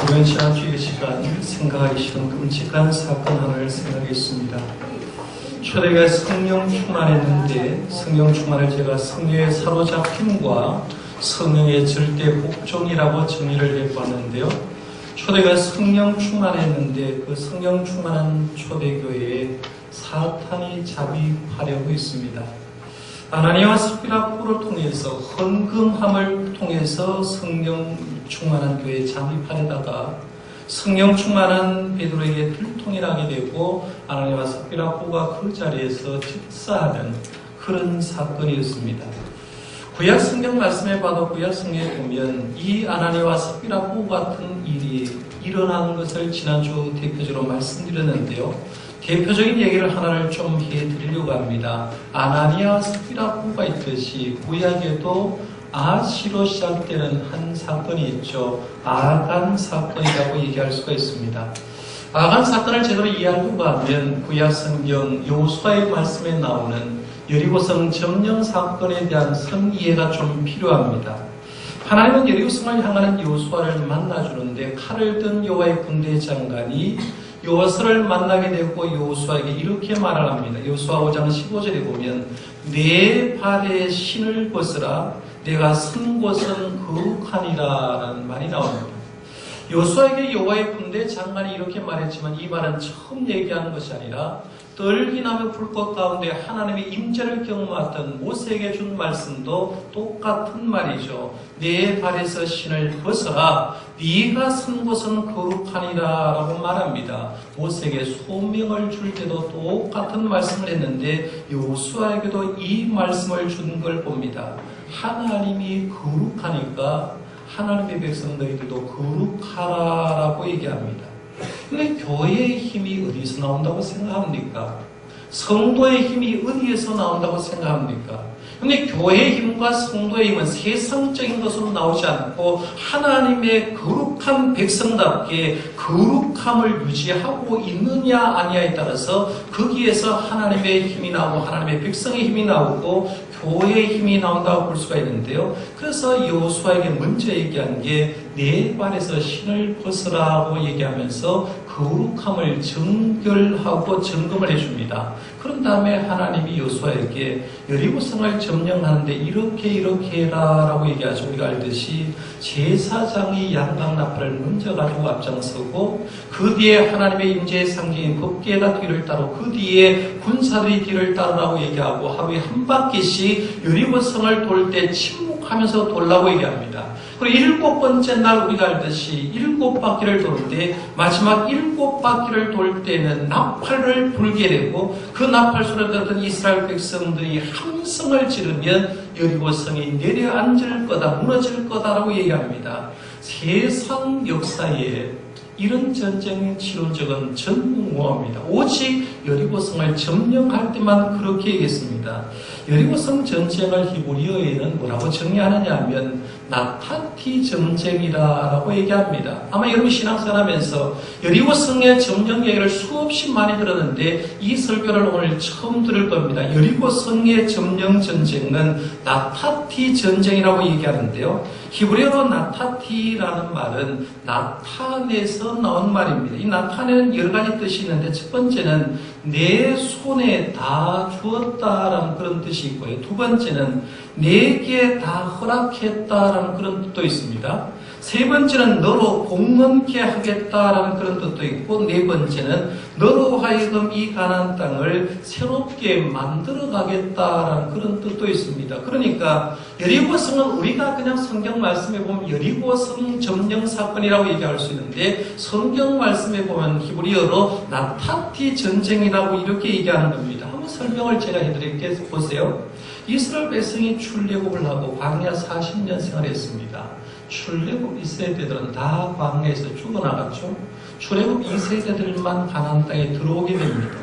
이번 지난주의 시간 생각하기 싫은 끔찍한 사건 하나를 생각했습니다. 초대가 성령 충만했는데 성령 충만을 제가 성령의 사로잡힘과 성령의 절대 복종이라고 정의를 해보았는데요. 초대가 성령 충만했는데 그 성령 충만한 초대교회에 사탄이 잠입하려고 있습니다. 아나니아와 삽비라를 통해서 헌금함을 통해서 성령 충만한 교회에 잠입하려다가 성령 충만한 베드로에게 들통이나게 되고 아나니아와 삽비라가 그 자리에서 즉사하는 그런 사건이었습니다. 구약 성경 말씀에 봐도 구약 성경에 보면 이 아나니아와 삽비라 같은 일이 일어나는 것을 지난주 대표적으로 말씀드렸는데요. 대표적인 얘기를 하나를 좀 해드리려고 합니다. 아나니아와 삽비라가 있듯이 구약에도 아시로 시작되는 한 사건이 있죠. 아간 사건이라고 얘기할 수가 있습니다. 아간 사건을 제대로 이해하려고 하면 구약 성경 여호수아의 말씀에 나오는 여리고성 점령 사건에 대한 선이해가 좀 필요합니다. 하나님은 여리고성을 향하는 여호수아를 만나주는데 칼을 든 여호와의 군대 장관이 여호수아를 만나게 되고 여호수아에게 이렇게 말을 합니다. 여호수아 5장 15절에 보면 내 발에 신을 벗으라 내가 선 곳은 거룩하니라 라는 말이 나옵니다. 여호수아에게 여호와의 군대 장관이 이렇게 말했지만 이 말은 처음 얘기하는 것이 아니라 떨기나무 불꽃 가운데 하나님의 임재를 경험했던 모세에게 준 말씀도 똑같은 말이죠. 내 발에서 신을 벗어라 네가 선 곳은 거룩하니라 라고 말합니다. 모세에게 소명을 줄 때도 똑같은 말씀을 했는데 여호수아에게도 이 말씀을 준 걸 봅니다. 하나님이 거룩하니까 하나님의 백성 너희들도 거룩하라라고 얘기합니다. 근데 교회의 힘이 어디서 나온다고 생각합니까? 성도의 힘이 어디에서 나온다고 생각합니까? 근데 교회의 힘과 성도의 힘은 세상적인 것으로 나오지 않고 하나님의 거룩한 백성답게 거룩함을 유지하고 있느냐 아니냐에 따라서 거기에서 하나님의 힘이 나오고 하나님의 백성의 힘이 나오고 교회의 힘이 나온다고 볼 수가 있는데요. 그래서 여호수아에게 먼저 얘기한 게 내 발에서 신을 벗으라고 얘기하면서 거룩함을 정결하고 점검을 해줍니다. 그런 다음에 하나님이 여호수아에게 여리고성을 점령하는데 이렇게 해라 라고 얘기하죠. 우리가 알듯이 제사장이 양강나팔을 먼저 가지고 앞장서고 그 뒤에 하나님의 임재의 상징인 법궤가 뒤를 따르고 그 뒤에 군사들이 뒤를 따르라고 얘기하고 하루에 한 바퀴씩 여리고성을 돌 때 침묵하면서 돌라고 얘기합니다. 그리고 7번째 날 우리가 알듯이 7바퀴를 도는데 마지막 7바퀴를 돌 때는 나팔을 불게 되고 그 나팔 소리를 듣던 이스라엘 백성들이 함성을 지르면 여리고성이 내려앉을 거다, 무너질 거다라고 얘기합니다. 세상 역사에 이런 전쟁 치룬 적은 전무후무합니다. 오직 여리고성을 점령할 때만 그렇게 얘기했습니다. 여리고성 전쟁을 히브리어에는 뭐라고 정의하느냐 하면 나타티 전쟁이라고 얘기합니다. 아마 여러분 신앙생활하면서 여리고성의 점령 얘기를 수없이 많이 들었는데 이 설교를 오늘 처음 들을 겁니다. 여리고성의 점령 전쟁은 나타티 전쟁이라고 얘기하는데요. 히브리어로 나타티라는 말은 나탄에서 나온 말입니다. 이 나탄에는 여러 가지 뜻이 있는데 첫 번째는 내 손에 다 주었다라는 그런 뜻이 있고요. 두 번째는 내게 다 허락했다라는 그런 뜻도 있습니다. 세 번째는 너로 공헌케 하겠다라는 그런 뜻도 있고 네 번째는 너로 하여금 이 가나안 땅을 새롭게 만들어 가겠다라는 그런 뜻도 있습니다. 그러니까 여리고성은 우리가 그냥 성경 말씀에 보면 여리고성 점령 사건이라고 얘기할 수 있는데 성경 말씀에 보면 히브리어로 나타티 전쟁이라고 이렇게 얘기하는 겁니다. 한번 설명을 제가 해드릴게요. 보세요. 이스라엘 백성이 출애굽을 하고 광야 40년 생활했습니다. 출애굽 2세대들은 다 광야에서 죽어나갔죠. 출애굽 2세대들만 가나안 땅에 들어오게 됩니다.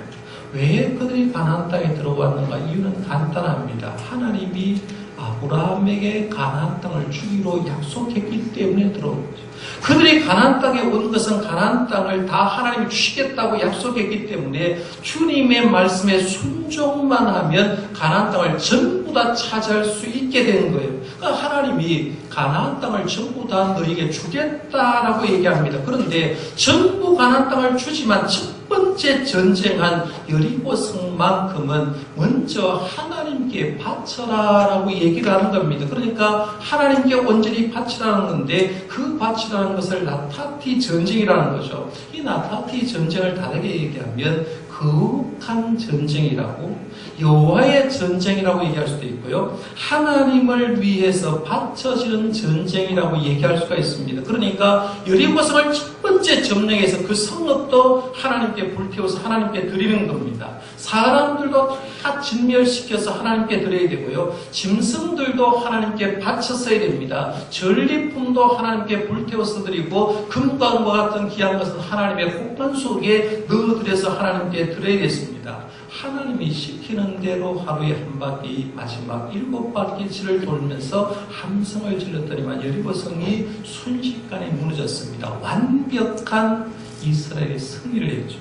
왜 그들이 가나안 땅에 들어왔는가? 이유는 간단합니다. 하나님이 아브라함에게 가나안 땅을 주기로 약속했기 때문에 들어온 거죠. 그들이 가나안 땅에 온 것은 가나안 땅을 다 하나님이 주시겠다고 약속했기 때문에 주님의 말씀에 순종만 하면 가나안 땅을 전부 다 차지할 수 있게 된 거예요. 그러니까 하나님이 가나안 땅을 전부 다 너에게 주겠다라고 얘기합니다. 그런데 전부 가나안 땅을 주지만 첫 번째 전쟁한 여리고 성만큼은 먼저 하나님께 바쳐라라고 얘기를 하는 겁니다. 그러니까 하나님께 온전히 바치라는 건데 그 바치라는 것을 나타티 전쟁이라는 거죠. 이 나타티 전쟁을 다르게 얘기하면 거룩한 전쟁이라고, 여호와의 전쟁이라고 얘기할 수도 있고요. 하나님을 위해서 바쳐지는 전쟁이라고 얘기할 수가 있습니다. 그러니까 여리고성을 첫 번째 점령해서 그 성읍도 하나님께 불태워서 하나님께 드리는 겁니다. 사람들도 다 진멸시켜서 하나님께 드려야 되고요. 짐승들도 하나님께 바쳤어야 됩니다. 전리품도 하나님께 불태워서 드리고 금과 은과 같은 귀한 것은 하나님의 혹한 속에 넣어드려서 하나님께 드려야겠습니다. 하나님이 시키는 대로 하루에 한 바퀴, 마지막 7바퀴치를 돌면서 함성을 질렀더니만 여리고성이 순식간에 무너졌습니다. 완벽한 이스라엘의 승리를 했죠.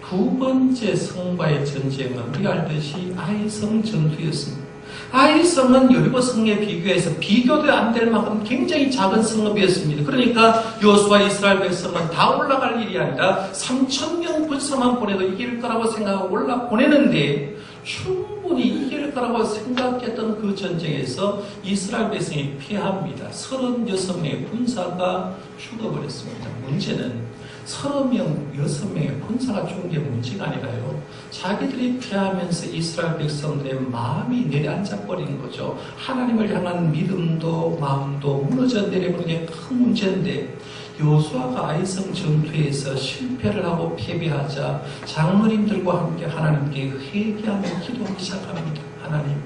두 번째 성과의 전쟁은 우리가 알듯이 아이성 전투였습니다. 아이성은 여리고성에 비교해서 비교도 안 될 만큼 굉장히 작은 성읍이었습니다. 그러니까 여호수아 이스라엘 백성은 다 올라갈 일이 아니라 3,000명 군사만 보내도 이길 거라고 생각하고 보내는데 충분히 이길 거라고 생각했던 그 전쟁에서 이스라엘 백성이 패합니다. 36명의 군사가 죽어버렸습니다. 문제는 36명의 군사가 죽은 게 문제가 아니라요. 자기들이 패하면서 이스라엘 백성들의 마음이 내려앉아버린 거죠. 하나님을 향한 믿음도 마음도 무너져 내려버린 게 큰 문제인데 여호수아가 아이성 전투에서 실패를 하고 패배하자 장로님들과 함께 하나님께 회개하며 기도하기 시작합니다. 하나님,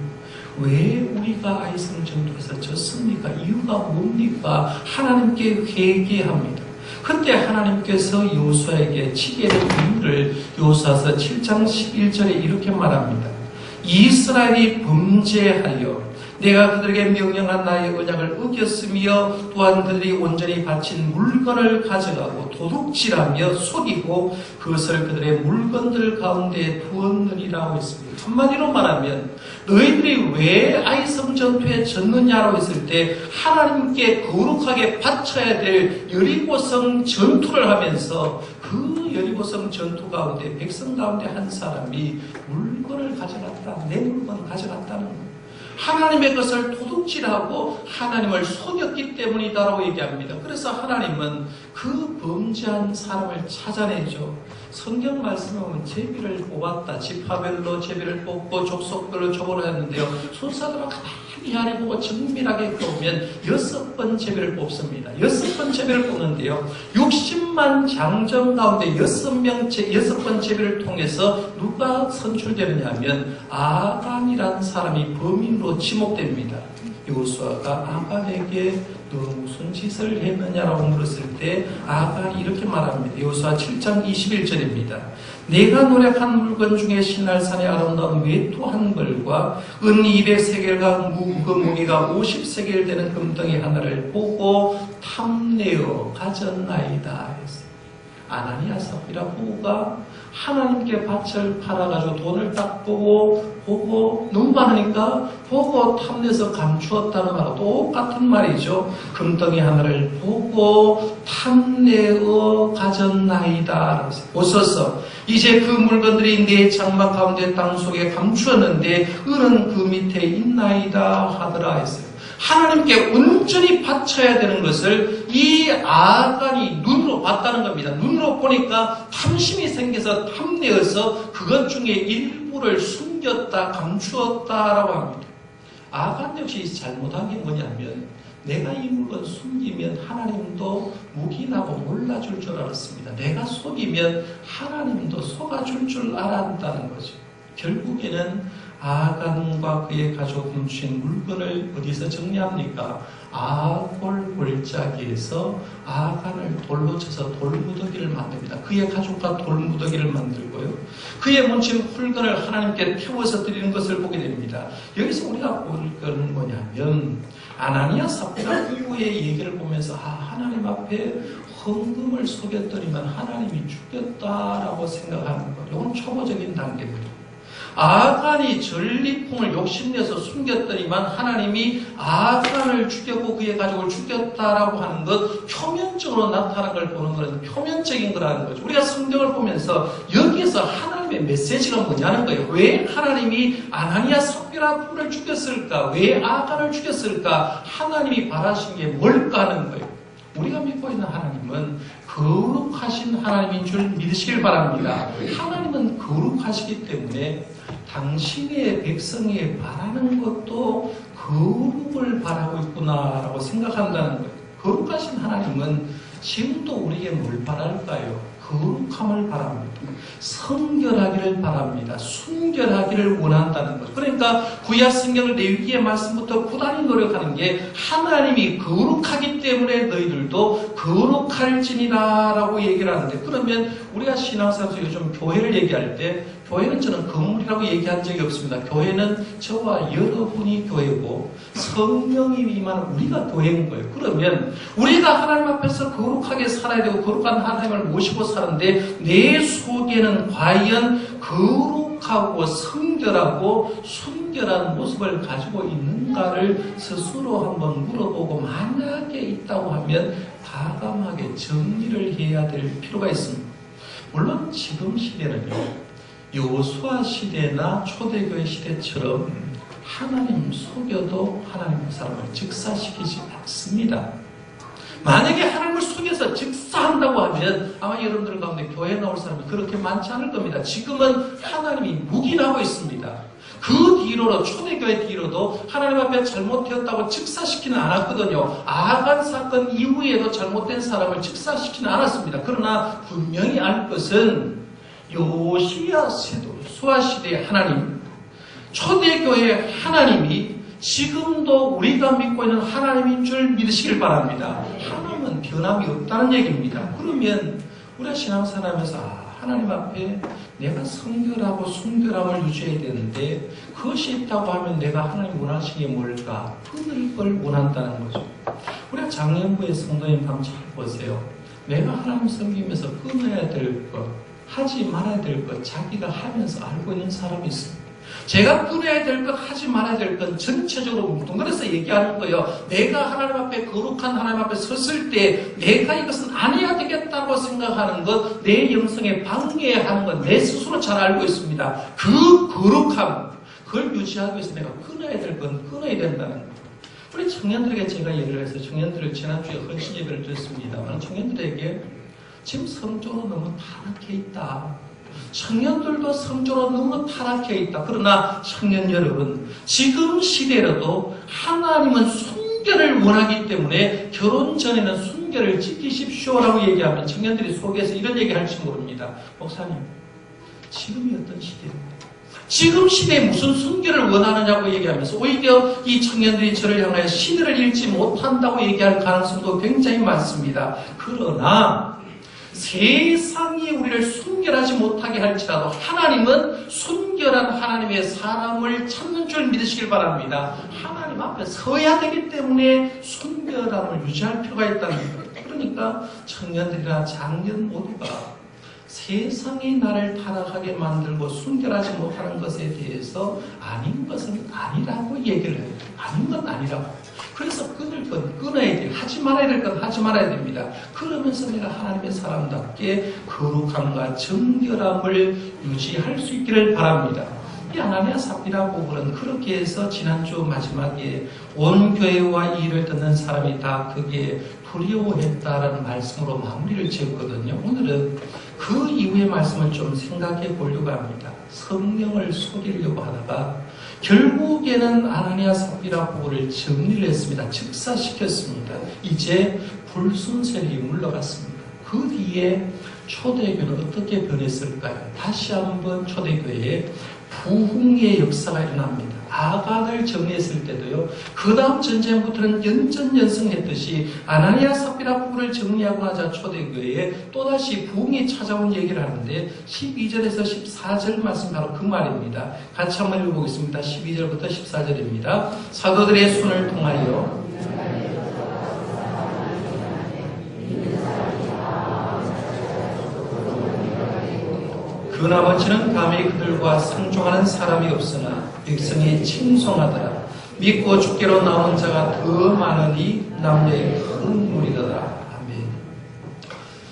왜 우리가 아이성 전투에서 졌습니까? 이유가 뭡니까? 하나님께 회개합니다. 그때 하나님께서 여호수아에게 치게 된 이유를 여호수아서 7장 11절에 이렇게 말합니다. 이스라엘이 범죄하여 내가 그들에게 명령한 나의 언약을 어겼으며 또한 그들이 온전히 바친 물건을 가져가고 도둑질하며 속이고 그것을 그들의 물건들 가운데 두었느니라고 했습니다. 한마디로 말하면 너희들이 왜 아이성 전투에 졌느냐라고 했을 때 하나님께 거룩하게 바쳐야 될 여리고성 전투를 하면서 그 여리고성 전투 가운데 백성 가운데 한 사람이 물건을 가져갔다. 내 물건 가져갔다는 거예요. 하나님의 것을 도둑질하고 하나님을 속였기 때문이다라고 얘기합니다. 그래서 하나님은 그 범죄한 사람을 찾아내죠. 성경 말씀에 보면 제비를 뽑았다. 지파별로 제비를 뽑고 족속별로 조보를 했는데요. 순사들은 가만히 아래 보고 정밀하게 보면 6번 제비를 뽑습니다. 6번 제비를 뽑는데요. 60만 장정 가운데 6번 제비를 통해서 누가 선출되느냐 하면 아간이라는 사람이 범인으로 지목됩니다. 여호수아가 아간에게 너 무슨 짓을 했느냐라고 물었을 때 아간이 이렇게 말합니다. 여호수아 7장 21절입니다. 내가 노력한 물건 중에 신날산의 아름다운 외투 한 벌과 은 200세겔과 그 무게가 50세겔 되는 금덩이 하나를 보고 탐내어 가졌나이다 했어요. 아나니아 삽비라 부부가 하나님께 밭을 팔아가지고 돈을 딱 보고 너무 많으니까 보고 탐내서 감추었다는 말과 똑같은 말이죠. 금덩이 하나를 보고 탐내어 가졌나이다. 오소서 이제 그 물건들이 내 장막 가운데 땅 속에 감추었는데 은은 그 밑에 있나이다 하더라 했어요. 하나님께 온전히 바쳐야 되는 것을 이 아간이 눈으로 봤다는 겁니다. 눈으로 보니까 탐심이 생겨서 탐내어서 그것 중에 일부를 숨겼다, 감추었다라고 합니다. 아간 역시 잘못한 게 뭐냐면 내가 이 물건 숨기면 하나님도 묵인하고 몰라줄 줄 알았습니다. 내가 속이면 하나님도 속아줄 줄 알았다는 거죠. 결국에는 아간과 그의 가족 훔친 물건을 어디서 정리합니까? 아골 골짜기에서 아간을 돌로 쳐서 돌무더기를 만듭니다. 그의 가족과 돌무더기를 만들고요. 그의 훔친 물건을 하나님께 태워서 드리는 것을 보게 됩니다. 여기서 우리가 볼 것은 뭐냐면 아나니아 삽비라 부부의 얘기를 보면서 하나님 앞에 헌금을 속였더니만 하나님이 죽였다라고 생각하는 것. 이건 초보적인 단계입니다. 아간이 전리품을 욕심내서 숨겼더니만 하나님이 아간을 죽였고 그의 가족을 죽였다라고 하는 것, 표면적으로 나타난 걸 보는 것은 표면적인 거라는 거죠. 우리가 성경을 보면서 여기에서 하나님의 메시지가 뭐냐는 거예요. 왜 하나님이 아나니아 삽비라 불을 죽였을까? 왜 아간을 죽였을까? 하나님이 바라신 게 뭘까 하는 거예요. 우리가 믿고 있는 하나님은 거룩하신 하나님인 줄 믿으시길 바랍니다. 하나님은 거룩하시기 때문에 당신의 백성이 바라는 것도 거룩을 바라고 있구나라고 생각한다는 거예요. 거룩하신 하나님은 지금도 우리에게 뭘 바랄까요? 거룩함을 바랍니다. 성결하기를 바랍니다. 순결하기를 원한다는 것. 그러니까 구약 성경을 레위기의 말씀부터 부단히 노력하는 게 하나님이 거룩하기 때문에 너희들도 거룩할지니라 라고 얘기를 하는데, 그러면 우리가 신앙생활에서 요즘 교회를 얘기할 때 교회는 저는 건물이라고 얘기한 적이 없습니다. 교회는 저와 여러분이 교회고 성령이 임하는 우리가 교회인 거예요. 그러면 우리가 하나님 앞에서 거룩하게 살아야 되고 거룩한 하나님을 모시고 사는데 내 속에는 과연 거룩하고 성결하고 순결한 모습을 가지고 있는가를 스스로 한번 물어보고, 만약에 있다고 하면 과감하게 정리를 해야 될 필요가 있습니다. 물론 지금 시대는요, 여호수아 시대나 초대교회 시대처럼 하나님 속여도 하나님 사람을 즉사시키지 않습니다. 만약에 하나님을 속여서 즉사한다고 하면 아마 여러분들 가운데 교회에 나올 사람이 그렇게 많지 않을 겁니다. 지금은 하나님이 묵인하고 있습니다. 그 뒤로도, 초대교회 뒤로도 하나님 앞에 잘못되었다고 즉사시키는 않았거든요. 아간 사건 이후에도 잘못된 사람을 즉사시키는 않았습니다. 그러나 분명히 알 것은 요시야 수아 시대의 하나님, 초대교회의 하나님이 지금도 우리가 믿고 있는 하나님인 줄 믿으시길 바랍니다. 하나님은 변함이 없다는 얘기입니다. 그러면 우리가 신앙생활하면서 하나님 앞에 내가 성결하고 순결함을 유지해야 되는데, 그것이 있다고 하면 내가 하나님 원하시는 게 뭘까? 끊을 걸 원한다는 거죠. 우리가 작년부에 성도님 한번 잘 보세요. 내가 하나님 섬기면서 끊어야 될 것, 하지 말아야 될 것, 자기가 하면서 알고 있는 사람이 있습니다. 제가 끊어야 될 것, 하지 말아야 될 것 전체적으로 뭉뚱그려서 얘기하는 거예요. 내가 하나님 앞에, 거룩한 하나님 앞에 섰을 때 내가 이것은 안 해야 되겠다고 생각하는 것, 내 영성에 방해하는 것, 내 스스로 잘 알고 있습니다. 그 거룩함, 그걸 유지하기 위해서 내가 끊어야 될 건 끊어야 된다는 거예요. 우리 청년들에게 제가 예를 해서, 청년들을 지난주에 헌신 예배를 드렸습니다만, 청년들에게 지금 성적으로 너무 타락해 있다. 청년들도 성적으로 너무 타락해 있다. 그러나 청년 여러분, 지금 시대라도 하나님은 순결을 원하기 때문에 결혼 전에는 순결을 지키십시오라고 얘기하면 청년들이 속에서 이런 얘기 할지 모릅니다. 목사님, 지금이 어떤 시대입니까? 지금 시대에 무슨 순결을 원하느냐고 얘기하면서 오히려 이 청년들이 저를 향하여 시대를 잃지 못한다고 얘기할 가능성도 굉장히 많습니다. 그러나 세상이 우리를 순결하지 못하게 할지라도 하나님은 순결한 하나님의 사람을 찾는 줄 믿으시길 바랍니다. 하나님 앞에 서야 되기 때문에 순결함을 유지할 필요가 있다는 거예요. 그러니까 청년들이나 장년 모두가 세상이 나를 타락하게 만들고 순결하지 못하는 것에 대해서 아닌 것은 아니라고 얘기를 해요. 아닌 건 아니라고. 그래서 끊을 건 끊어야 돼요. 하지 말아야 될 건 하지 말아야 됩니다. 그러면서 내가 하나님의 사람답게 거룩함과 정결함을 유지할 수 있기를 바랍니다. 이 아나니아 삽비라 부부는 그렇게 해서 지난주 마지막에 온 교회와 이 일을 듣는 사람이 다 그게 두려워했다라는 말씀으로 마무리를 지었거든요. 오늘은 그 이후의 말씀을 좀 생각해 보려고 합니다. 성령을 속이려고 하다가 결국에는 아나니아 삽비라 부부를 정리를 했습니다. 즉사시켰습니다. 이제 불순sel이 물러갔습니다. 그 뒤에 초대교회는 어떻게 변했을까요? 다시 한번 초대교회에 부흥의 역사가 일어납니다. 아간을 정리했을 때도요, 그 다음 전쟁부터는 연전연승했듯이 아나니아 삽비라 부부를 정리하고 나자 초대교회에 또다시 부흥이 찾아온 얘기를 하는데 12절에서 14절 말씀 바로 그 말입니다. 같이 한번 읽어보겠습니다. 12절부터 14절입니다. 사도들의 손을 통하여 그 나머지는 감히 그들과 상종하는 사람이 없으나 백성이 칭송하더라. 믿고 주께로 나오는 자가 더 많으니 남녀의 큰 무리더라. 아멘.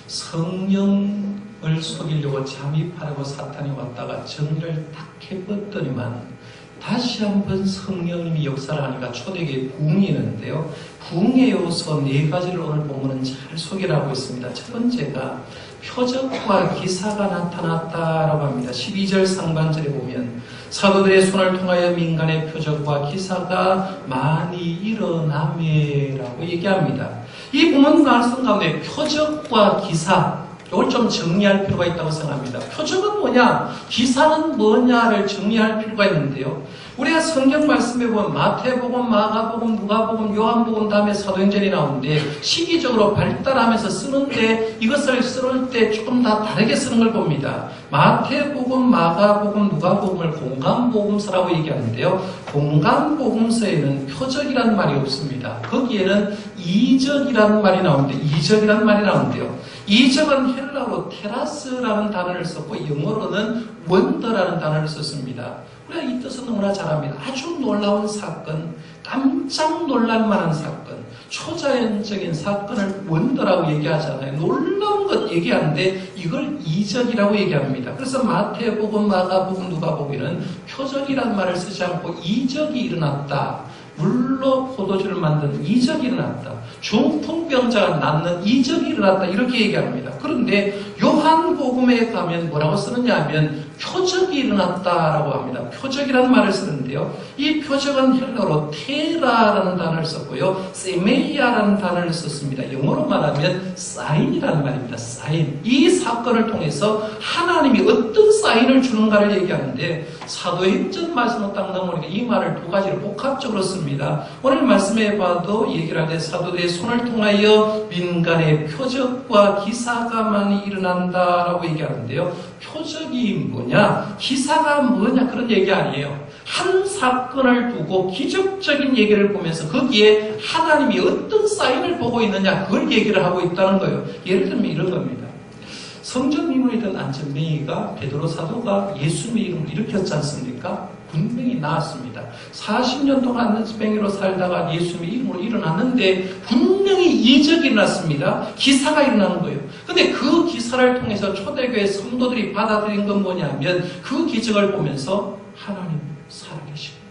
성령을 속이려고 잠입하려고 사탄이 왔다가 정리를 딱 해봤더니만 다시 한번 성령님이 역사를 하니까 초대교회 부흥이 있는데요. 부흥의 요소 4가지를 오늘 본문은 잘 소개를 하고 있습니다. 첫 번째가 표적과 기사가 나타났다라고 합니다. 12절 상반절에 보면 사도들의 손을 통하여 민간의 표적과 기사가 많이 일어나매라고 얘기합니다. 이 본문 말씀 가운데 표적과 기사, 이걸 좀 정리할 필요가 있다고 생각합니다. 표적은 뭐냐, 기사는 뭐냐를 정리할 필요가 있는데요. 우리가 성경 말씀에 보면 마태복음, 마가복음, 누가복음, 요한복음 다음에 사도행전이 나오는데 시기적으로 발달하면서 쓰는데 이것을 쓸 때 조금 다 다르게 쓰는 걸 봅니다. 마태복음, 마가복음, 누가복음을 공간복음서라고 얘기하는데요. 공간복음서에는 표적이라는 말이 없습니다. 거기에는 이적이라는 말이 나오는데 이적이라는 말이 나오는데요. 이적은 헬라어로 테라스라는 단어를 썼고 영어로는 원더라는 단어를 썼습니다. 우리가 이 뜻은 너무나 잘 압니다. 아주 놀라운 사건, 깜짝 놀랄 만한 사건, 초자연적인 사건을 원더라고 얘기하잖아요. 놀라운 것 얘기하는데 이걸 이적이라고 얘기합니다. 그래서 마태복음, 마가복음, 누가복음에는 표적이라는 말을 쓰지 않고 이적이 일어났다. 물로 포도주를 만든 이적이 일어났다. 중풍병자가 낫는 이적이 일어났다. 이렇게 얘기합니다. 그런데 요한복음에 가면 뭐라고 쓰느냐 하면 표적이 일어났다라고 합니다. 표적이라는 말을 쓰는데요. 이 표적은 헬라어로 테라라는 단어를 썼고요. 세메이아라는 단어를 썼습니다. 영어로 말하면 사인이라는 말입니다. 사인. 이 사건을 통해서 하나님이 어떤 사인을 주는가를 얘기하는데 사도행전 말씀으로 딱 넘어오니까 이 말을 2가지로 복합적으로 씁니다. 오늘 말씀에 봐도 얘기를 할 때 사도들의 손을 통하여 민간의 표적과 기사가 많이 일어난다라고 얘기하는데요. 표적이 뭐냐? 기사가 뭐냐? 그런 얘기 아니에요. 한 사건을 두고 기적적인 얘기를 보면서 거기에 하나님이 어떤 사인을 보고 있느냐 그걸 얘기를 하고 있다는 거예요. 예를 들면 이런 겁니다. 성전 미문이던 안전뱅이가 베드로 사도가 예수님의 이름을 일으켰지 않습니까? 분명히 나았습니다. 40년 동안 안전뱅이로 살다가 예수님의 이름으로 일어났는데 분명히 이적이 일어났습니다. 기사가 일어나는 거예요. 근데 그 기사를 통해서 초대교회 성도들이 받아들인 건 뭐냐면 그 기적을 보면서 하나님 살아계시고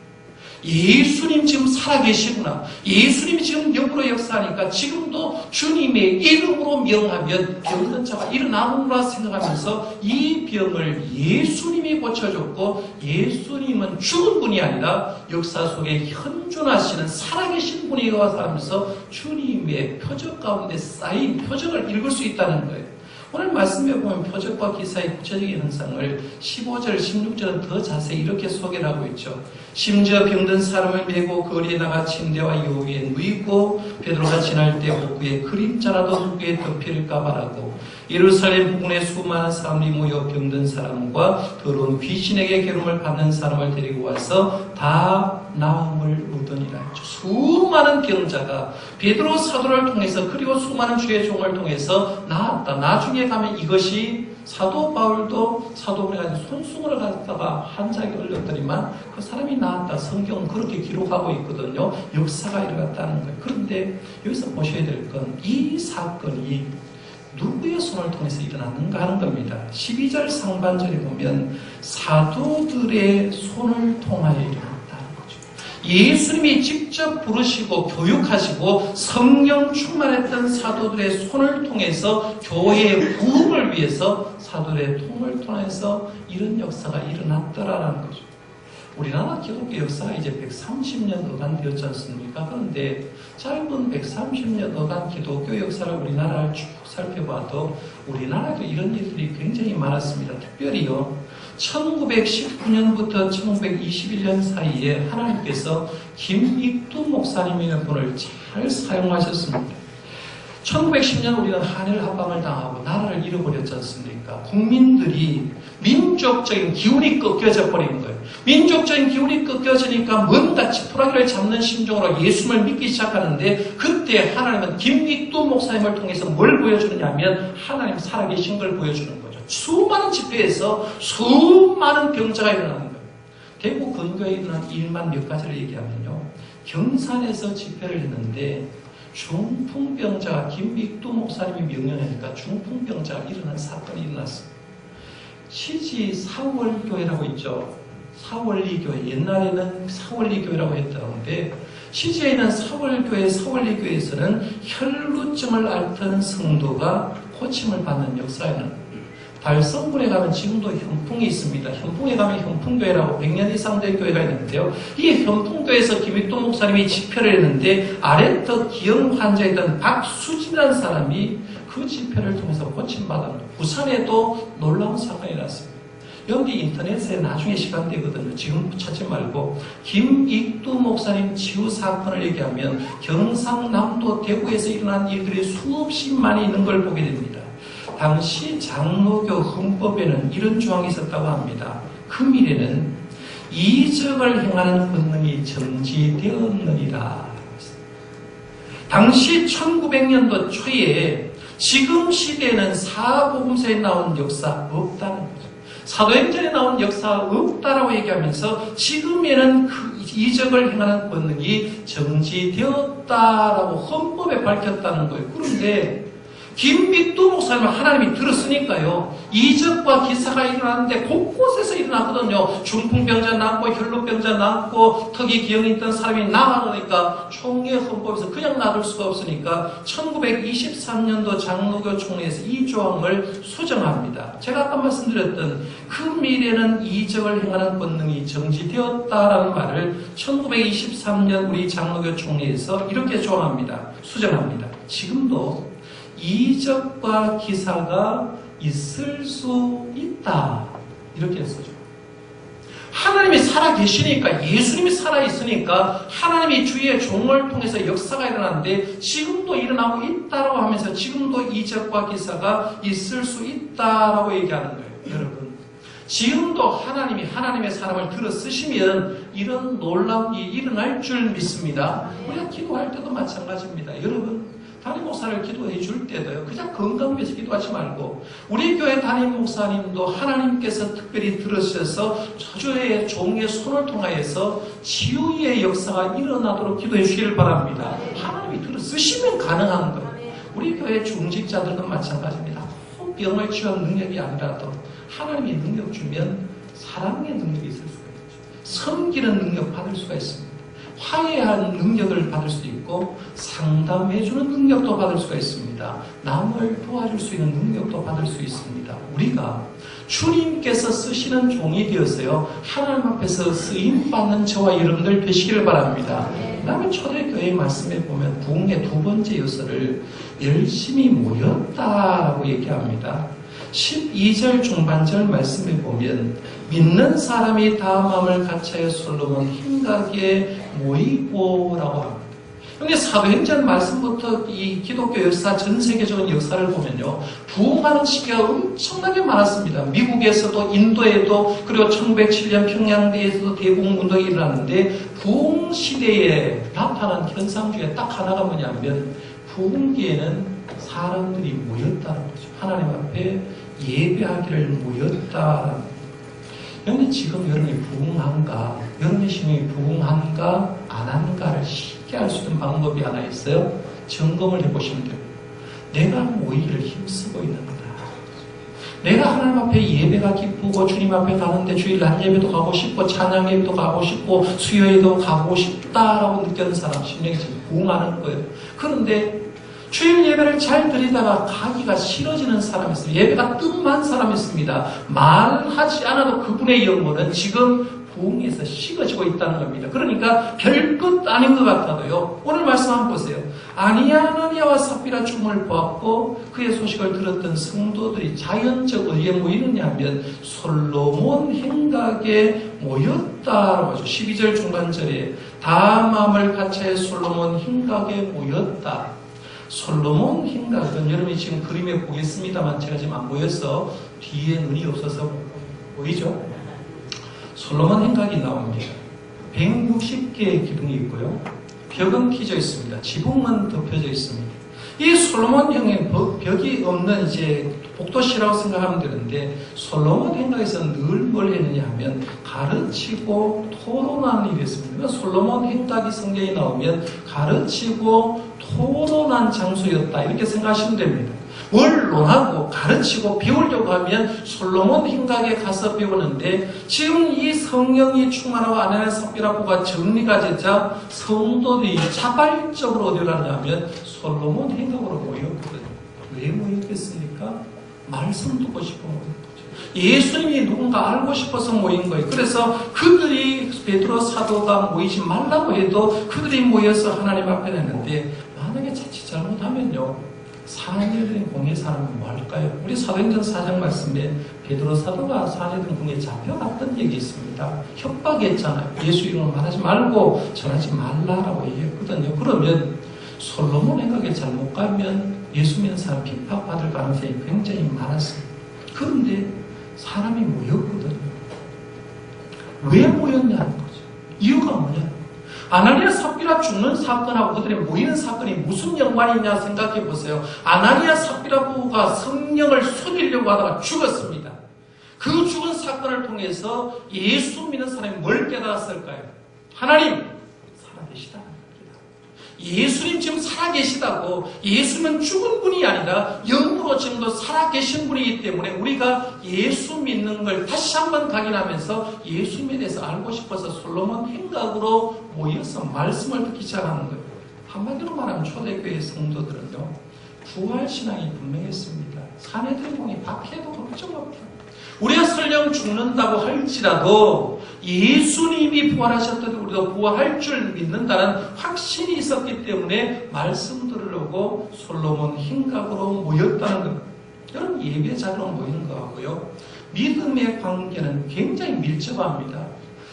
예수님 지금 살아계시구나. 예수님이 지금 영으로 역사하니까 지금도 주님의 이름으로 명하면 병든 자가 일어나는구나 생각하면서 이 병을 예수님이 고쳐줬고 예수님은 죽은 분이 아니라 역사 속에 현존하시는 살아계신 분이라고 하면서 주님의 표적 가운데 쌓인 표적을 읽을 수 있다는 거예요. 오늘 말씀에 보면 표적과 기사의 구체적인 현상을 15절, 16절은 더 자세히 이렇게 소개를 하고 있죠. 심지어 병든 사람을 메고 거리에 나가 침대와 유혹에 누이고 베드로가 지날 때 복부에 그림자라도 누구에 덮일까 바라고 예루살렘 부근에 수많은 사람들이 모여 병든 사람과 더러운 귀신에게 괴로움을 받는 사람을 데리고 와서 다 나음을 얻으니라 했죠. 수많은 병자가 베드로 사도를 통해서 그리고 수많은 주의 종을 통해서 나았다. 나중에 가면 이것이 사도 바울도 사도를 가지고 손수건을 갖다가 한자에 올렸더니만 그 사람이 나았다. 성경은 그렇게 기록하고 있거든요. 역사가 일어났다는 거예요. 그런데 여기서 보셔야 될 건 이 사건이 누구의 손을 통해서 일어났는가 하는 겁니다. 12절 상반절에 보면 사도들의 손을 통하여 일어났다는 거죠. 예수님이 직접 부르시고 교육하시고 성령 충만했던 사도들의 손을 통해서 교회의 부흥을 위해서 사도들의 통을 통해서 이런 역사가 일어났더라라는 거죠. 우리나라 기독교 역사가 이제 130년 어간되었지 않습니까? 그런데 짧은 130년 어간 기독교 역사를 우리나라를 쭉 살펴봐도 우리나라도 이런 일들이 굉장히 많았습니다. 특별히요, 1919년부터 1921년 사이에 하나님께서 김익두 목사님이라는 분을 잘 사용하셨습니다. 1910년 우리는 한일 합방을 당하고 나라를 잃어버렸지 않습니까? 국민들이 민족적인 기운이 꺾여져 버린 거예요. 민족적인 기운이 꺾여지니까 뭔가 지푸라기를 잡는 심정으로 예수님을 믿기 시작하는데, 그때 하나님은 김익두 목사님을 통해서 뭘 보여주느냐 하면 하나님 살아계신 걸 보여주는 거죠. 수많은 집회에서 수많은 병자가 일어나는 거예요. 대구 근교에 일어난 일만 몇 가지를 얘기하면요, 경산에서 집회를 했는데 중풍병자가 김익두 목사님이 명령하니까 중풍병자가 일어난 사건이 일어났습니다. 시지 사월교회라고 있죠. 사월리교회, 옛날에는 사월리교회라고 했다는데, 시지에 있는 사월리교회에서는 혈루증을 앓던 성도가 고침을 받는 역사에는, 달성군에 가면 지금도 현풍이 있습니다. 현풍에 가면 현풍교회라고 100년 이상 된 교회가 있는데요. 이 현풍교회에서 김익도 목사님이 집회를 했는데, 아래턱 기형 환자였던 박수진이라는 사람이 그 집회를 통해서 고침받았는데, 부산에도 놀라운 사건이 났습니다. 여기 인터넷에 나중에 시간 되거든요. 지금 찾지 말고 김익두 목사님 치유 사건을 얘기하면 경상남도 대구에서 일어난 일들이 수없이 많이 있는 걸 보게 됩니다. 당시 장로교 헌법에는 이런 조항이 있었다고 합니다. 금일에는 이적을 행하는 권능이 정지되었느니라. 당시 1900년도 초에 지금 시대에는 사복음서에 나온 역사 없다는 거죠. 사도행전에 나온 역사 없다라고 얘기하면서 지금에는 그 이적을 행하는 권능이 정지되었다라고 헌법에 밝혔다는 거예요. 그런데 김익두 목사님을 하나님이 들었으니까요, 이적과 기사가 일어나는데 곳곳에서 일어나거든요. 중풍병자 낫고 혈루병자 낫고 턱이 기형이 있던 사람이 나가니까 총회 헌법에서 그냥 놔둘 수가 없으니까 1923년도 장로교 총회에서 이 조항을 수정합니다. 제가 아까 말씀드렸던 그 미래는 이적을 행하는 권능이 정지되었다라는 말을 1923년 우리 장로교 총회에서 이렇게 조항합니다. 수정합니다. 지금도 이적과 기사가 있을 수 있다. 이렇게 쓰죠. 하나님이 살아계시니까, 예수님이 살아있으니까 하나님이 주의 종을 통해서 역사가 일어나는데 지금도 일어나고 있다라고 하면서 지금도 이적과 기사가 있을 수 있다라고 얘기하는 거예요. 여러분, 지금도 하나님이 하나님의 사람을 들어 쓰시면 이런 놀라운 일이 일어날 줄 믿습니다. 우리가 기도할 때도 마찬가지입니다. 여러분, 담임 목사를 기도해 줄 때도요, 그냥 건강 위해서 기도하지 말고, 우리 교회 담임 목사님도 하나님께서 특별히 들으셔서 저주의 종의 손을 통하여서 치유의 역사가 일어나도록 기도해 주시기를 바랍니다. 하나님이 들어 쓰시면 가능한 거예요. 우리 교회 중직자들도 마찬가지입니다. 병을 치유한 능력이 아니라도 하나님이 능력 주면 사랑의 능력이 있을 수가 있죠. 섬기는 능력 받을 수가 있습니다. 화해하는 능력을 받을 수 있고 상담해주는 능력도 받을 수가 있습니다. 남을 도와줄 수 있는 능력도 받을 수 있습니다. 우리가 주님께서 쓰시는 종이 되었어요. 하나님 앞에서 쓰임받는 저와 여러분들 되시기를 바랍니다. 그다음에 초대교회 말씀에 보면 부흥의 두 번째 요소를 열심히 모였다라고 얘기합니다. 12절 중반절 말씀에 보면 믿는 사람이 다 마음을 같이하여 솔로몬 흰가기에 모이고라고 합니다. 근데 사도행전 말씀부터 이 기독교 역사, 전 세계적인 역사를 보면요, 부흥하는 시기가 엄청나게 많았습니다. 미국에서도, 인도에도, 그리고 1907년 평양대에서도 대부흥운동이 일어났는데, 부흥 시대에 나타난 현상 중에 딱 하나가 뭐냐면 부흥기에는 사람들이 모였다는 거죠. 하나님 앞에 예배하기를 모였다라는 거죠. 여러분, 지금 여러분이 부흥한가, 여러분의 신앙이 부흥한가 안 한가를 쉽게 알 수 있는 방법이 하나 있어요. 점검을 해보시면 돼요. 내가 모이기를 힘쓰고 있는가, 내가 하나님 앞에 예배가 기쁘고 주님 앞에 가는데 주일 낮 예배도 가고 싶고 찬양 예배도 가고 싶고 수요일도 가고 싶다라고 느끼는 사람 심령이 지금 부흥하는 거예요. 그런데 주일 예배를 잘 드리다가 가기가 싫어지는 사람이 있습니다. 예배가 뜸한 사람이 있습니다. 말하지 않아도 그분의 영혼은 지금 부흥에서 식어지고 있다는 겁니다. 그러니까 별것 아닌 것 같아도요, 오늘 말씀 한번 보세요. 아나니아와 삽비라 죽음을 보았고 그의 소식을 들었던 성도들이 자연적 어디에 모이느냐 하면 솔로몬 행각에 모였다라고 하죠. 12절 중반절에 다 마음을 같이해 솔로몬 행각에 모였다. 솔로몬 행각은 여러분이 지금 그림에 보겠습니다만 제가 지금 안 보여서 뒤에 눈이 없어서 보이죠? 솔로몬 행각이 나옵니다. 160개의 기둥이 있고요. 벽은 켜져 있습니다. 지붕은 덮여져 있습니다. 이 솔로몬형의 벽이 없는 이제 복도시라고 생각하면 되는데 솔로몬 행각에서는 늘 뭘 했느냐 하면 가르치고 토론하는 일이 있습니다. 그러니까 솔로몬 행각이 성경에 나오면 가르치고 토론한 장소였다 이렇게 생각하시면 됩니다. 뭘 논하고 가르치고 배우려고 하면 솔로몬 행각에 가서 배우는데 지금 이 성령이 충만하고 아내의 삽비라고가 정리가 되자 성도들이 자발적으로 어디로 가냐면 솔로몬 행각으로 모였거든요. 왜 모였겠습니까? 말씀 듣고 싶어 모인 거죠. 예수님이 누군가 알고 싶어서 모인 거예요. 그래서 그들이 베드로 사도가 모이지 말라고 해도 그들이 모여서 하나님 앞에 냈는데 만약에 자칫 잘못하면요. 사내들인 공의 사람은 뭐 할까요? 우리 사도행전 4장 말씀에 베드로 사도가 사내들 공에 잡혀갔던 얘기 있습니다. 협박했잖아요. 예수 이름을 말하지 말고 전하지 말라라고 얘기했거든요. 그러면 솔로몬 행각에 잘못 가면 예수 믿는 사람 핍박받을 가능성이 굉장히 많았습니다. 그런데 사람이 모였거든요. 왜 모였냐는 거죠. 이유가 뭐냐? 아나니아 삽비라 죽는 사건하고 그들이 모이는 사건이 무슨 연관이 있냐 생각해 보세요. 아나니아 삽비라가 성령을 속이려고 하다가 죽었습니다. 그 죽은 사건을 통해서 예수 믿는 사람이 뭘 깨달았을까요? 하나님 살아계시다. 예수님 지금 살아계시다고. 예수는 죽은 분이 아니라 영으로 지금도 살아계신 분이기 때문에 우리가 예수 믿는 걸 다시 한번 각인하면서 예수님에 대해서 알고 싶어서 솔로몬 행각으로 모여서 말씀을 듣기 시작하는 거예요. 한마디로 말하면 초대교회 성도들은요, 부활신앙이 분명했습니다. 사내들공이 박해도 걱정 없다. 우리가 설령 죽는다고 할지라도 예수님이 부활하셨더니 우리도 부활할 줄 믿는다는 확신이 있었기 때문에 말씀 들으려고 솔로몬 행각으로 모였다는 겁니다. 여러분 예배 자리로 모이는 거하고요. 믿음의 관계는 굉장히 밀접합니다.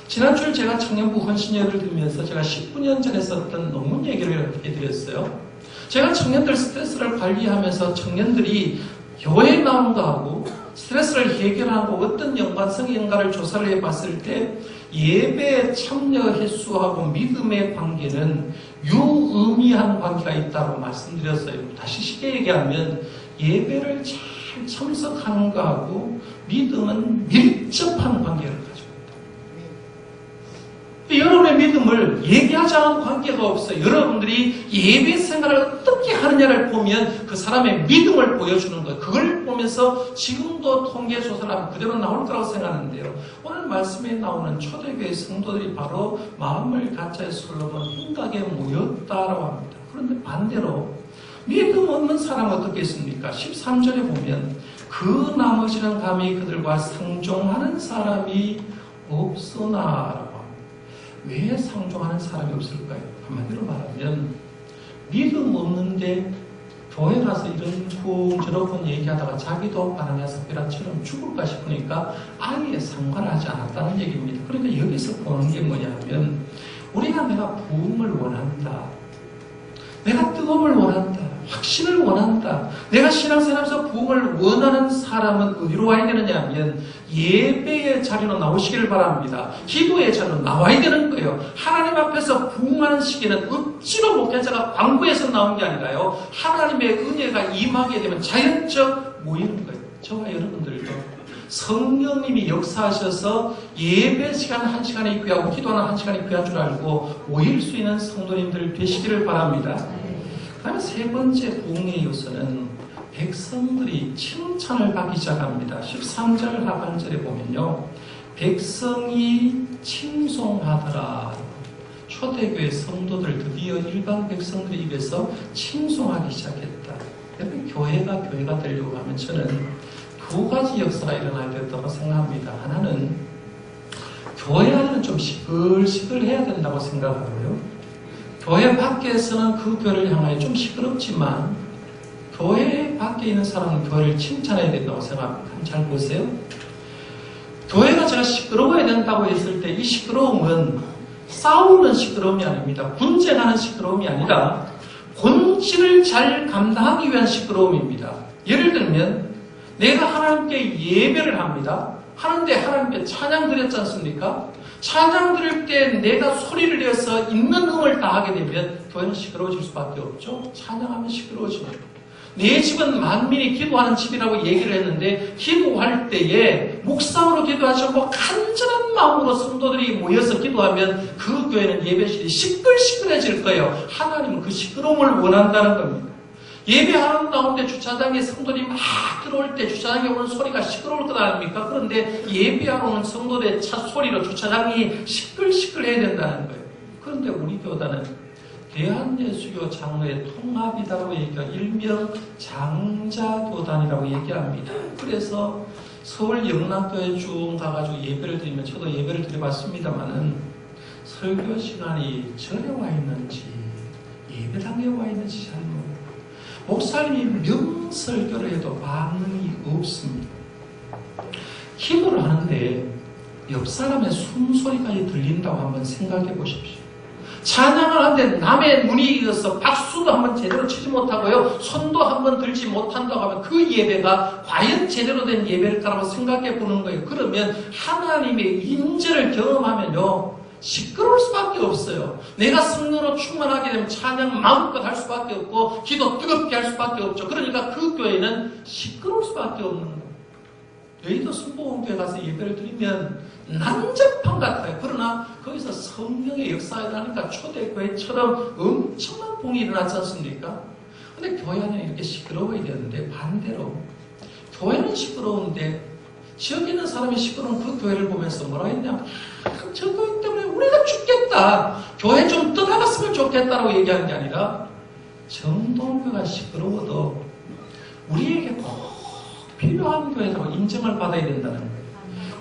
지난주에 제가 청년부 헌신예를 들으면서 제가 19년 전에 썼던 논문 얘기를 해드렸어요. 제가 청년들 스트레스를 관리하면서 청년들이 교회에 나오는 거하고 스트레스를 해결하고 어떤 연관성이 있는가를 조사를 해봤을 때 예배 참여 횟수하고 믿음의 관계는 유의미한 관계가 있다고 말씀드렸어요. 다시 쉽게 얘기하면 예배를 잘 참석하는 거하고 믿음은 밀접한 관계를 가지고 있다. 여러분의 믿음을 얘기하지 않은 관계가 없어요. 여러분들이 예배 생활을 어떻게 하느냐를 보면 그 사람의 믿음을 보여주는 거예요. 그걸 보면서 지금도 통계 조사를 하면 그대로 나올 거라고 생각하는데요. 오늘 말씀에 나오는 초대교회 성도들이 바로 마음을 갖자의 솔로몬 행각에 모였다라고 합니다. 그런데 반대로 믿음 없는 사람은 어떻겠습니까? 13절에 보면 그 나머지는 감히 그들과 상종하는 사람이 없으나라고. 왜 상종하는 사람이 없을까요? 한마디로 말하면 믿음 없는데 교회 가서 이런 쿵저런 얘기하다가 자기도 아나니아 삽비라처럼 죽을까 싶으니까 아예 상관을 하지 않았다는 얘기입니다. 그러니까 여기서 보는 게 뭐냐면 우리가 내가 부흥을 원한다. 내가 뜨거움을 원한다. 확신을 원한다. 내가 신앙생활에서 부흥을 원하는 사람은 어디로 와야 되느냐 하면 예배의 자리로 나오시기를 바랍니다. 기도의 자리로 나와야 되는 거예요. 하나님 앞에서 부흥하는 시기는 억지로 목회자가 광고에서 나온 게 아니라요. 하나님의 은혜가 임하게 되면 자연적 모이는 거예요. 저와 여러분들도 성령님이 역사하셔서 예배 시간 1시간이 귀하고 기도하는 1시간이 귀한 줄 알고 모일 수 있는 성도님들 되시기를 바랍니다. 그 다음에 세 번째 부흥의 요소는 백성들이 칭찬을 받기 시작합니다. 13절 하반절에 보면요. 백성이 칭송하더라. 초대교회 성도들 드디어 일반 백성들의 입에서 칭송하기 시작했다. 여러분 교회가 되려고 하면 저는 두 가지 역사가 일어나야 된다고 생각합니다. 하나는 교회 안에는 좀 시끌시끌해야 된다고 생각하고요. 교회 밖에서는 그 교회를 향하여 좀 시끄럽지만 교회 밖에 있는 사람은 교회를 칭찬해야 된다고 생각합니다. 잘 보세요. 교회가 제가 시끄러워야 된다고 했을 때 이 시끄러움은 싸우는 시끄러움이 아닙니다. 분쟁하는 시끄러움이 아니라 본질을 잘 감당하기 위한 시끄러움입니다. 예를 들면 내가 하나님께 예배를 합니다. 하는데 하나님께 찬양 드렸지 않습니까? 찬양 드릴 때 내가 소리를 내서 있는 음을 다하게 되면 교회는 시끄러워질 수밖에 없죠. 찬양하면 시끄러워집니다. 내 집은 만민이 기도하는 집이라고 얘기를 했는데 기도할 때에 묵상으로 기도하지 않고 간절한 마음으로 성도들이 모여서 기도하면 그 교회는 예배실이 시끌시끌해질 거예요. 하나님은 그 시끄러움을 원한다는 겁니다. 예배하는 가운데 주차장에 성도들이 막 들어올 때 주차장에 오는 소리가 시끄러울 것 아닙니까? 그런데 예배하러 오는 성도들의 차 소리로 주차장이 시끌시끌해야 된다는 거예요. 그런데 우리 교단은 대한예수교 장로의 통합이라고 얘기하고 일명 장자교단이라고 얘기합니다. 그래서 서울 영락교에 쭉 가가지고 예배를 드리면 저도 예배를 드려봤습니다만은 설교 시간이 절에 와 있는지 예배당에 와 있는지 잘 모르고 목사님이 명설교를 해도 반응이 없습니다. 기도를 하는데 옆 사람의 숨소리까지 들린다고 한번 생각해 보십시오. 찬양을 하는데 남의 눈이 익어서 박수도 한번 제대로 치지 못하고요. 손도 한번 들지 못한다고 하면 그 예배가 과연 제대로 된 예배일까라고 생각해 보는 거예요. 그러면 하나님의 인재를 경험하면요. 시끄러울 수밖에 없어요. 내가 성령으로 충만하게 되면 찬양 마음껏 할 수밖에 없고 기도 뜨겁게 할 수밖에 없죠. 그러니까 그 교회는 시끄러울 수밖에 없는 거예요. 여의도 순복음교회 가서 예배를 드리면 난장판 같아요. 그러나 거기서 성령의 역사가 일어나니까 초대교회처럼 엄청난 봉이 일어나지 않습니까? 근데 교회 안에 이렇게 시끄러워야 되는데 반대로 교회는 시끄러운데 지역에 있는 사람이 시끄러운 그 교회를 보면서 뭐라 했냐? 저 교회 때문에 우리가 죽겠다. 교회 좀 떠나갔으면 좋겠다라고 얘기하는 게 아니라 정동교가 시끄러워도 우리에게 꼭 필요한 교회라고 인정을 받아야 된다는 거예요.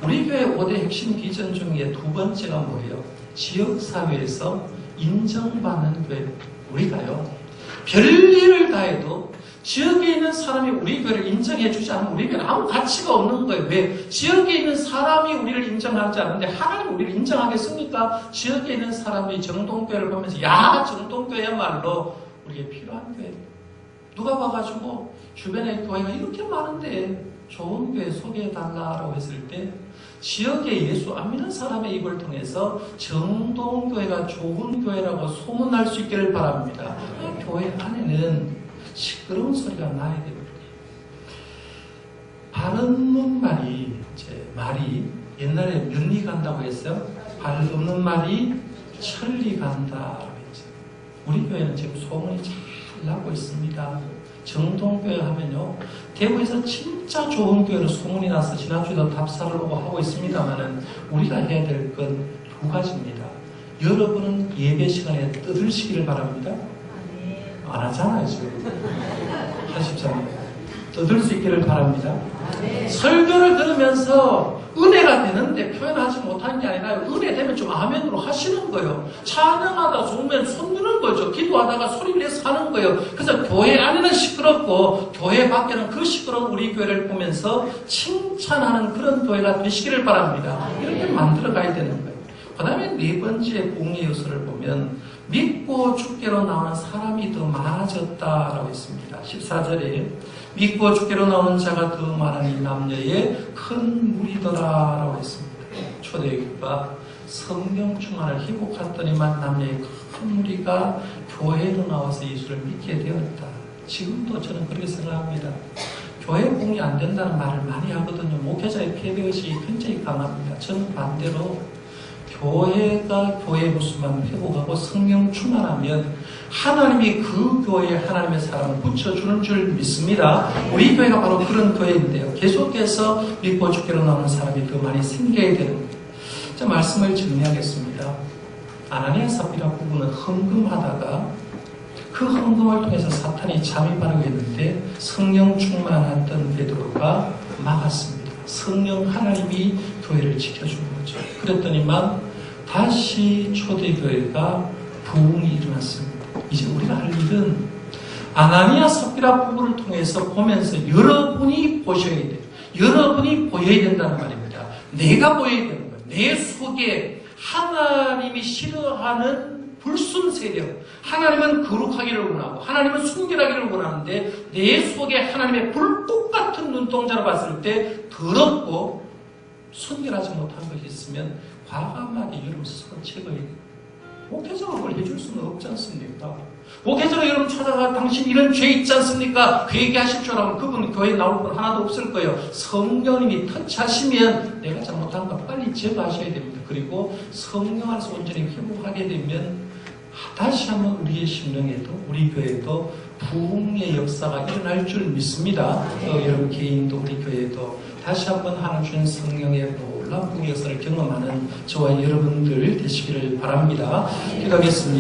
우리 교회 5대 핵심 비전 중에 두 번째가 뭐예요? 지역사회에서 인정받는 교회. 우리가요, 별일을 다해도 지역에 있는 사람이 우리 교회를 인정해주지 않으면 우리 교회는 아무 가치가 없는 거예요. 왜? 지역에 있는 사람이 우리를 인정하지 않는데 하나님이 우리를 인정하겠습니까? 지역에 있는 사람이 정동교회를 보면서 야, 정동교회야말로 우리에게 필요한 교회. 누가 와가지고 주변에 교회가 이렇게 많은데 좋은 교회 소개해달라고 했을 때 지역에 예수 안 믿는 사람의 입을 통해서 정동교회가 좋은 교회라고 소문날 수 있기를 바랍니다. 교회 안에는 시끄러운 소리가 나야 됩니다. 바른 말이 옛날에 면리 간다고 했어요. 발 없는 말이 천리 간다라고 했죠. 우리 교회는 지금 소문이 잘 나고 있습니다. 정동교회 하면요, 대구에서 진짜 좋은 교회로 소문이 나서 지난주에도 답사를 오고 하고 있습니다만은 우리가 해야 될 건 두 가지입니다. 여러분은 예배 시간에 떠들시기를 바랍니다. 안 하잖아요, 지금. 하십잖아요. 떠들 수 있기를 바랍니다. 설교를 들으면서 은혜가 되는데 표현하지 못하는 게 아니라 은혜 되면 좀 아멘으로 하시는 거예요. 찬양하다 좋으면 손 드는 거죠. 기도하다가 소리를 내서 하는 거예요. 그래서 교회 안에는 시끄럽고 교회 밖에는 그 시끄러운 우리 교회를 보면서 칭찬하는 그런 교회가 되시기를 바랍니다. 이렇게 만들어 가야 되는 거예요. 그 다음에 네 번째 공의 요소를 보면 믿고 주께로 나오는 사람이 더 많아졌다라고 했습니다. 14절에 믿고 주께로 나오는 자가 더 많으니 남녀의 큰 무리더라라고 했습니다. 초대교회가 성령 충만을 희복하더니만 남녀의 큰 무리가 교회로 나와서 예수를 믿게 되었다. 지금도 저는 그렇게 생각합니다. 교회 공이 안 된다는 말을 많이 하거든요. 목회자의 패배의식이 굉장히 강합니다. 저는 반대로 교회가 교회의 모습만 회복하고 성령 충만하면 하나님이 그 교회에 하나님의 사람을 붙여주는 줄 믿습니다. 우리 교회가 바로 그런 교회인데요. 계속해서 믿고 주께로 나오는 사람이 더 많이 생겨야 되는 거예요. 자, 말씀을 정리하겠습니다. 아나니아 삽비라 부부는 헌금하다가 그 헌금을 통해서 사탄이 잠입하려고 했는데 성령 충만했던 베드로가 막았습니다. 성령 하나님이 교회를 지켜준 거죠. 그랬더니만 다시 초대교회가 부흥이 일어났습니다. 이제 우리가 할 일은 아나니아 삽비라 부부를 통해서 보면서 여러분이 보셔야 돼요. 여러분이 보여야 된다는 말입니다. 내가 보여야 되는 거예요. 내 속에 하나님이 싫어하는 불순 세력, 하나님은 거룩하기를 원하고 하나님은 순결하기를 원하는데 내 속에 하나님의 불꽃 같은 눈동자로 봤을 때 더럽고 순결하지 못한 것이 있으면 과감하게 여러분 스스로 제거해야 돼요. 목회자가 그걸 해줄 수는 없지 않습니까? 목회자가 여러분 찾아가 당신 이런 죄 있지 않습니까? 그 얘기하실 줄 알면 그분 교회에 나올 분 하나도 없을 거예요. 성령님이 터치하시면 내가 잘못한 거 빨리 제거하셔야 됩니다. 그리고 성령 안에서 온전히 회복하게 되면 다시 한번 우리의 심령에도 우리 교회에도 부흥의 역사가 일어날 줄 믿습니다. 여러분 개인도 우리 교회에도 다시 한번 하나님 주신 성령의 놀라운 부흥의 역사를 경험하는 저와 여러분들 되시기를 바랍니다. 기도하겠습니다.